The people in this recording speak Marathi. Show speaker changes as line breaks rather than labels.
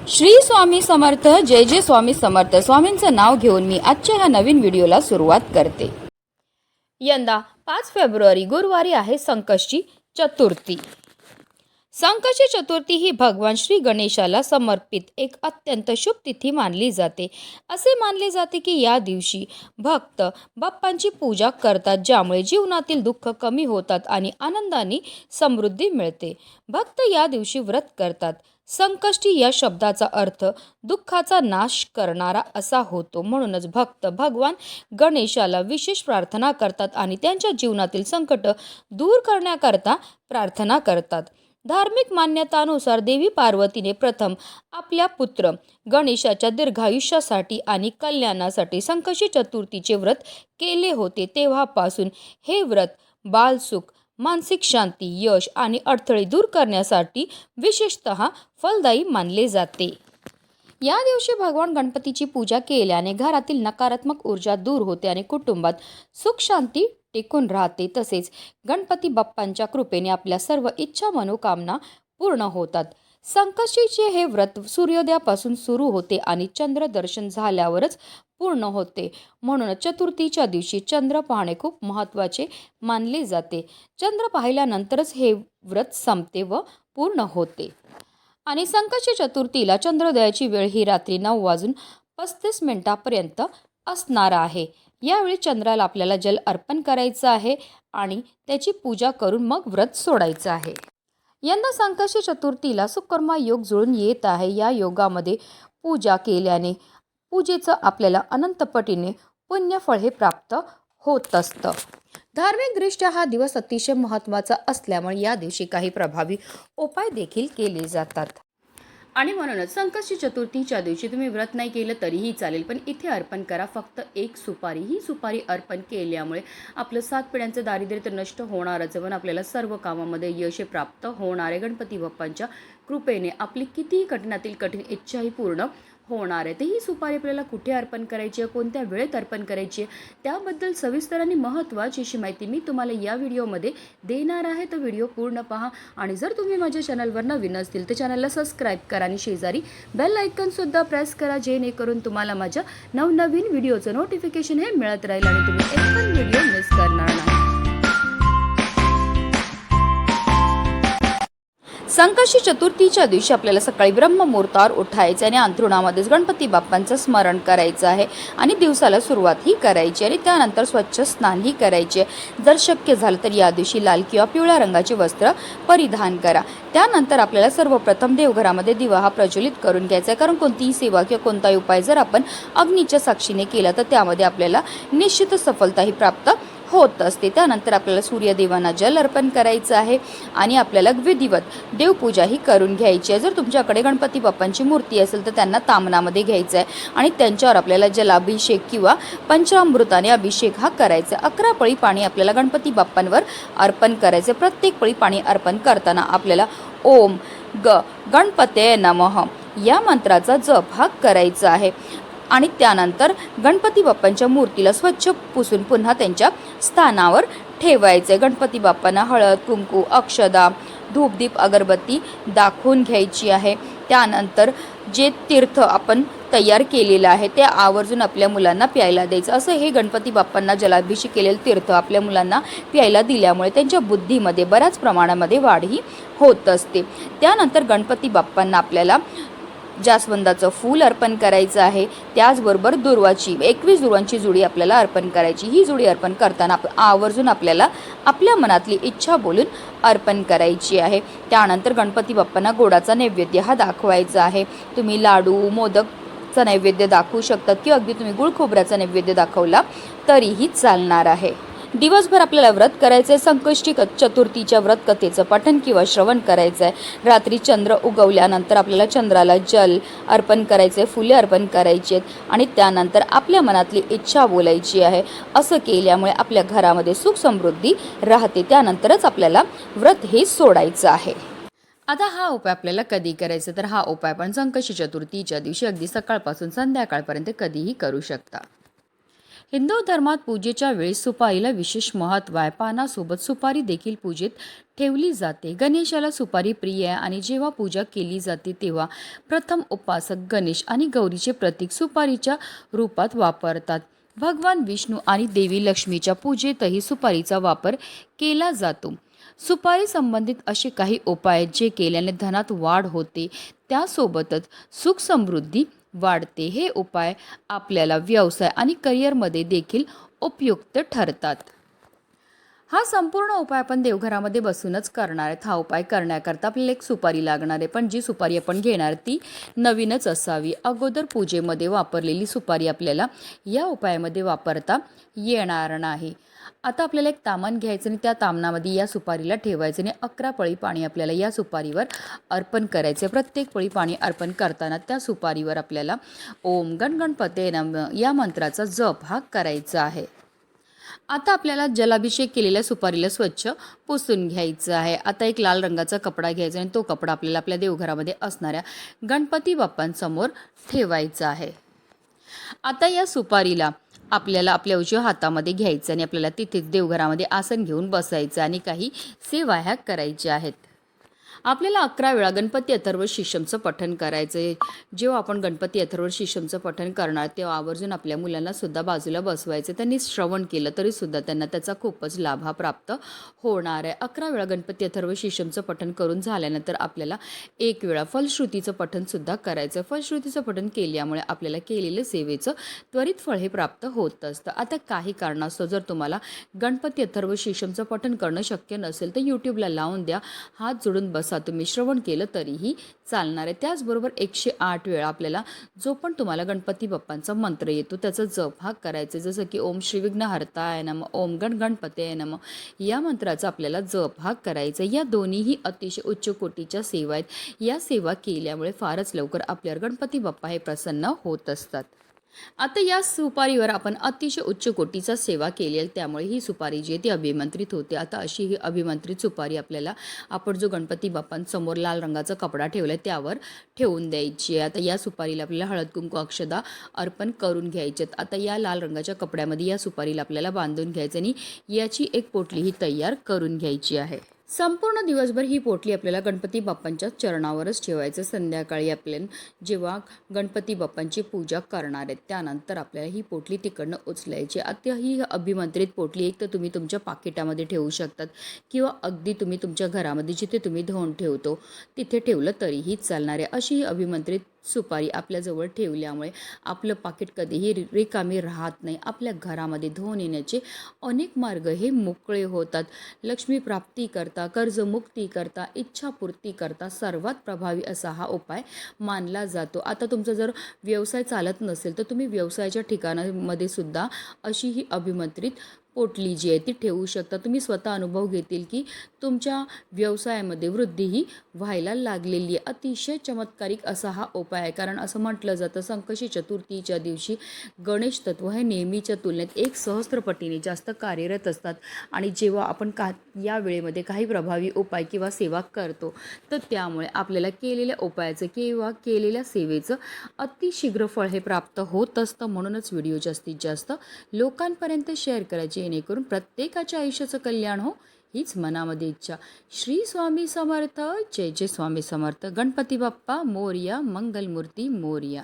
श्री स्वामी समर्थ. जय जय स्वामी समर्थ. स्वामींचं नाव घेऊन मी आजच्या ह्या नवीन व्हिडिओला सुरुवात करते. यंदा 5 फेब्रुवारी गुरुवारी आहे संकष्टी चतुर्थी. संकष्टी चतुर्थी ही भगवान श्री गणेशाला समर्पित एक अत्यंत शुभ तिथी मानली जाते. असे मानले जाते की या दिवशी भक्त बाप्पांची पूजा करतात, ज्यामुळे जीवनातील दुःख कमी होतात आणि आनंदाने समृद्धी मिळते. भक्त या दिवशी व्रत करतात. संकष्टी या शब्दाचा अर्थ दुःखाचा नाश करणारा असा होतो. म्हणूनच भक्त भगवान गणेशाला विशेष प्रार्थना करतात आणि त्यांच्या जीवनातील संकट दूर करण्याकरता प्रार्थना करतात. धार्मिक मान्यतानुसार देवी पार्वतीने प्रथम आपल्या पुत्र गणेशाच्या दीर्घायुष्यासाठी आणि कल्याणासाठी संकष्टी चतुर्थीचे व्रत केले होते. तेव्हापासून हे व्रत बालसुख, मानसिक शांती, यश आणि अडथळे दूर करण्यासाठी विशेषतः फलदायी मानले जाते. या दिवशी भगवान गणपतीची पूजा केल्याने घरातील नकारात्मक ऊर्जा दूर होते आणि कुटुंबात सुख शांती टिकून राहते. तसेच गणपती बाप्पांच्या कृपेने आपल्या सर्व इच्छा मनोकामना पूर्ण होतात. संकष्टीचे हे व्रत सूर्योदयापासून सुरू होते आणि चंद्र दर्शन झाल्यावरच पूर्ण होते. म्हणून चतुर्थीच्या दिवशी चंद्र पाहणे खूप महत्त्वाचे मानले जाते. चंद्र पाहिल्यानंतरच हे व्रत संपते व पूर्ण होते. आणि संकष्टी चतुर्थीला चंद्रोदयाची वेळ ही रात्री 9:35 असणार आहे. यावेळी चंद्राला आपल्याला जल अर्पण करायचं आहे आणि त्याची पूजा करून मग व्रत सोडायचं आहे. यंदा संकष्टी चतुर्थीला सुकर्मा योग जुळून येत आहे. या योगामध्ये पूजा केल्याने पूजेचं आपल्याला अनंतपटीने पुण्यफळ हे प्राप्त होत असतं. धार्मिकदृष्ट्या हा दिवस अतिशय महत्त्वाचा असल्यामुळे या दिवशी काही प्रभावी उपाय देखील केले जातात. आणि म्हणूनच संकष्टी चतुर्थीच्या दिवशी तुम्ही व्रत नाही केलं तरीही चालेल, पण इथे अर्पण करा फक्त एक सुपारी. ही सुपारी अर्पण केल्यामुळे आपलं 7 पिढ्यांचं दारिद्र्य तर नष्ट होणारच, पण आपल्याला सर्व कामामध्ये यश प्राप्त होणार आहे. गणपती बाप्पांच्या कृपेने आपली कितीही कठीणातील कठीण इच्छाही पूर्ण होणार आहे. तर ही सुपारी आपल्याला कुठे अर्पण करायची आहे, कोणत्या वेळेत अर्पण करायची आहे, त्याबद्दल सविस्तर आणि महत्त्वाची अशी माहिती मी तुम्हाला या व्हिडिओमध्ये देणार आहे. तर व्हिडिओ पूर्ण पहा. आणि जर तुम्ही माझ्या चॅनलवर नवीन असतील तर चॅनलला सबस्क्राईब करा आणि शेजारी बेल आयकॉनसुद्धा प्रेस करा, जेणेकरून तुम्हाला माझ्या नवनवीन व्हिडिओचं नोटिफिकेशन हे मिळत राहील आणि तुम्ही एक पण व्हिडिओ मिस करणार नाही. संकष्टी चतुर्थीच्या दिवशी आपल्याला सकाळी ब्रह्ममुहूर्तावर उठायचं आणि अंथरुणामध्येच गणपती बाप्पांचं स्मरण करायचं आहे आणि दिवसाला सुरुवातही करायची आणि त्यानंतर स्वच्छ स्नानही करायचे. जर शक्य झालं तर या दिवशी लाल किंवा पिवळ्या रंगाचे वस्त्र परिधान करा. त्यानंतर आपल्याला सर्वप्रथम देवघरामध्ये दिवा हा प्रज्वलित करून घ्यायचा आहे, कारण कोणतीही सेवा किंवा कोणताही उपाय जर आपण अग्नीच्या साक्षीने केला तर त्यामध्ये आपल्याला निश्चितच सफलताही प्राप्त होत असते. त्यानंतर आपल्याला सूर्यदेवांना जल अर्पण करायचं आहे आणि आपल्याला विधिवत देवपूजाही करून घ्यायची आहे. जर तुमच्याकडे गणपती बाप्पांची मूर्ती असेल तर त्यांना तामनामध्ये घ्यायचं आहे आणि त्यांच्यावर आपल्याला जलाभिषेक किंवा पंचामृताने अभिषेक हा करायचा. 11 पळी पाणी आपल्याला गणपती बाप्पांवर अर्पण करायचे. प्रत्येक पळी पाणी अर्पण करताना आपल्याला ओम गणपते नमः या मंत्राचा जप हा करायचा आहे. आणि त्यानंतर गणपती बाप्पांच्या मूर्तीला स्वच्छ पुसून पुन्हा त्यांच्या स्थानावर ठेवायचे. गणपती बाप्पांना हळद, कुंकू, अक्षदा, धूपदीप, अगरबत्ती दाखवून घ्यायची आहे. त्यानंतर जे तीर्थ आपण तयार केलेलं आहे ते आवर्जून आपल्या मुलांना प्यायला द्यायचं. असं हे गणपती बाप्पांना जलाभिषेक केलेलं तीर्थ आपल्या मुलांना प्यायला दिल्यामुळे त्यांच्या बुद्धीमध्ये बऱ्याच प्रमाणामध्ये वाढही होत असते. त्यानंतर गणपती बाप्पांना आपल्याला जास्वंदाचं फूल अर्पण करायचं आहे. त्याचबरोबर दुर्वाची 21 दुर्वांची जुडी आपल्याला अर्पण करायची. ही जुडी अर्पण करताना आवर्जून आपल्याला आपल्या मनातली इच्छा बोलून अर्पण करायची आहे. त्यानंतर गणपती बाप्पांना गोडाचा नैवेद्य हा दाखवायचा आहे. तुम्ही लाडू, मोदकचा नैवेद्य दाखवू शकतात किंवा अगदी तुम्ही गुळ खोबऱ्याचा नैवेद्य दाखवला तरीही चालणार आहे. दिवसभर आपल्याला व्रत करायचं आहे. संकष्टी चतुर्थीच्या व्रत कथेचं पठण किंवा श्रवण करायचं आहे. रात्री चंद्र उगवल्यानंतर आपल्याला चंद्राला जल अर्पण करायचं आहे, फुले अर्पण करायची आहेत आणि त्यानंतर आपल्या मनातली इच्छा बोलायची आहे. असं केल्यामुळे आपल्या घरामध्ये सुख समृद्धी राहते. त्यानंतरच आपल्याला व्रत हे सोडायचं आहे. आता हा उपाय आपल्याला कधी करायचा, तर हा उपाय आपण संकष्टी चतुर्थीच्या दिवशी अगदी सकाळपासून संध्याकाळपर्यंत कधीही करू शकता. हिंदू धर्मात पूजेच्या वेळी सुपारीला विशेष महत्त्व आहे. पानासोबत सुपारी देखील पूजेत ठेवली जाते. गणेशाला सुपारी प्रिय आहे आणि जेव्हा पूजा केली जाते तेव्हा प्रथम उपासक गणेश आणि गौरीचे प्रतीक सुपारीच्या रूपात वापरतात. भगवान विष्णू आणि देवी लक्ष्मीच्या पूजेतही सुपारीचा वापर केला जातो. सुपारी संबंधित असे काही उपाय जे केल्याने धनात वाढ होते, त्यासोबतच सुख समृद्धी वाढते. हे उपाय आपल्याला व्यवसाय आणि करिअरमध्ये देखील उपयुक्त ठरतात. हा संपूर्ण उपाय आपण देवघरामध्ये बसूनच करणार आहेत. हा उपाय करण्याकरता आपल्याला एक सुपारी लागणार आहे, पण जी सुपारी आपण घेणार ती नवीनच असावी. अगोदर पूजेमध्ये वापरलेली सुपारी आपल्याला या उपायामध्ये वापरता येणार नाही. आता आपल्याला एक तामण घ्यायचं आणि त्या तामणामध्ये या सुपारीला ठेवायचं आणि 11 पळी पाणी आपल्याला या सुपारीवर अर्पण करायचं. प्रत्येक पळी पाणी अर्पण करताना त्या सुपारीवर आपल्याला ओम गणगणपते नमः या मंत्राचा जप हा करायचा आहे. आता आपल्याला जलाभिषेक केलेल्या सुपारीला स्वच्छ पुसून घ्यायचं आहे. आता एक लाल रंगाचा कपडा घ्यायचा आणि तो कपडा आपल्याला आपल्या देवघरामध्ये असणाऱ्या गणपती बाप्पांसमोर ठेवायचा आहे. आता या सुपारीला आपल्याला आपल्या उजव्या हातामध्ये घ्यायचं आणि आपल्याला तिथेच देवघरामध्ये आसन घेऊन बसायचं आणि काही सेवा ह्या करायच्या आहेत. आपल्याला 11 वेळा गणपती अथर्व शीर्षमचं पठण करायचं आहे. जेव्हा आपण गणपती अथर्व शीर्षमचं पठण करणार तेव्हा आवर्जून आपल्या मुलांना सुद्धा बाजूला बसवायचं. त्यांनी श्रवण केलं तरी सुद्धा त्यांना त्याचा खूपच लाभ हा प्राप्त होणार आहे. 11 वेळा गणपती अथर्व शीर्षमचं पठण करून झाल्यानंतर आपल्याला 1 वेळा फलश्रुतीचं पठण सुद्धा करायचं. फलश्रुतीचं पठण केल्यामुळे आपल्याला केलेलं सेवेचं त्वरित फळ हे प्राप्त होत असतं. आता काही कारणास्तव जर तुम्हाला गणपती अथर्व शीर्षमचं पठण करणं शक्य नसेल तर यूट्यूबला लावून द्या, हात जोडून बसा, तुम्ही श्रवण केलं तरीही चालणार आहे. त्याचबरोबर 108 वेळा आपल्याला जो पण तुम्हाला गणपती बाप्पांचा मंत्र येतो त्याचा जप हा करायचा. जसं की ओम श्री विघ्नहर्ताय नमः, ओम गणगणपते नमः या मंत्राचा आपल्याला जप हा करायचा. या दोन्हीही अतिशय उच्च कोटीच्या सेवा आहेत. या सेवा केल्यामुळे फारच लवकर आपल्यावर गणपती बाप्पा हे प्रसन्न होत असतात. आता या सुपारीवर आपण अतिशय उच्च कोटीचा सेवा केलेली, त्यामुळे ही सुपारी जी आहे ती अभिमंत्रित होते. आता अशी ही अभिमंत्रित सुपारी आपल्याला आपण जो गणपती बाप्पांसमोर लाल रंगाचा कपडा ठेवला आहे त्यावर ठेवून द्यायची आहे. आता या सुपारीला आपल्याला हळद कुंकू अक्षदा अर्पण करून घ्यायच्यात. आता या लाल रंगाच्या कपड्यामध्ये या सुपारीला आपल्याला बांधून घ्यायचं आणि याची एक पोटली ही तयार करून घ्यायची आहे. संपूर्ण दिवसभर ही पोटली आपल्याला गणपती बाप्पांच्या चरणावरच ठेवायचं. संध्याकाळी आपल्याला जेव्हा गणपती बाप्पांची पूजा करणार आहेत त्यानंतर आपल्याला ही पोटली तिकडनं उचलायची. आता ही अभिमंत्रित पोटली एक तर तुम्ही तुमच्या पाकिटामध्ये ठेवू शकतात किंवा अगदी तुम्ही तुमच्या घरामध्ये जिथे तुम्ही धुवून ठेवतो तिथे ठेवलं तरीही चालणार आहे. अशी ही अभिमंत्रित सुपारी आपल्याजवळ ठेवल्यामुळे आपलं पाकिट कधीही रिकामी राहत नाही. आपल्या घरामध्ये धुवून येण्याचे अनेक मार्ग हे मोकळे होतात. लक्ष्मी प्राप्ती करता, कर्जमुक्ती करता, इच्छापूर्ती करता सर्वात प्रभावी असा हा उपाय मानला जातो. आता तुमचा जर व्यवसाय चालत नसेल तर तुम्ही व्यवसायाच्या ठिकाणामध्ये सुद्धा अशी ही अभिमंत्रित पोटली जी आहे ती ठेवू शकता. तुम्ही स्वतः अनुभव घेतील की तुमच्या व्यवसायामध्ये वृद्धीही व्हायला लागलेली आहे. अतिशय चमत्कारिक असा हा उपाय आहे. कारण असं म्हटलं जातं संकष्टी चतुर्थीच्या दिवशी गणेश तत्व हे नेहमीच्या तुलनेत 1 सहस्त्रपटीने जास्त कार्यरत असतात आणि जेव्हा आपण या वेळेमध्ये काही प्रभावी उपाय किंवा सेवा करतो तर त्यामुळे आपल्याला केलेल्या उपायाचं किंवा केलेल्या सेवेचं अतिशीघ्र फळ हे प्राप्त होत असतं. म्हणूनच व्हिडिओ जास्तीत जास्त लोकांपर्यंत शेअर करायचे जेणेकरून प्रत्येकाच्या आयुष्याचं कल्याण हो, हीच मनामध्ये इच्छा. श्री स्वामी समर्थ. जय जय स्वामी समर्थ. गणपती बाप्पा मोरया. मंगलमूर्ती मोरया.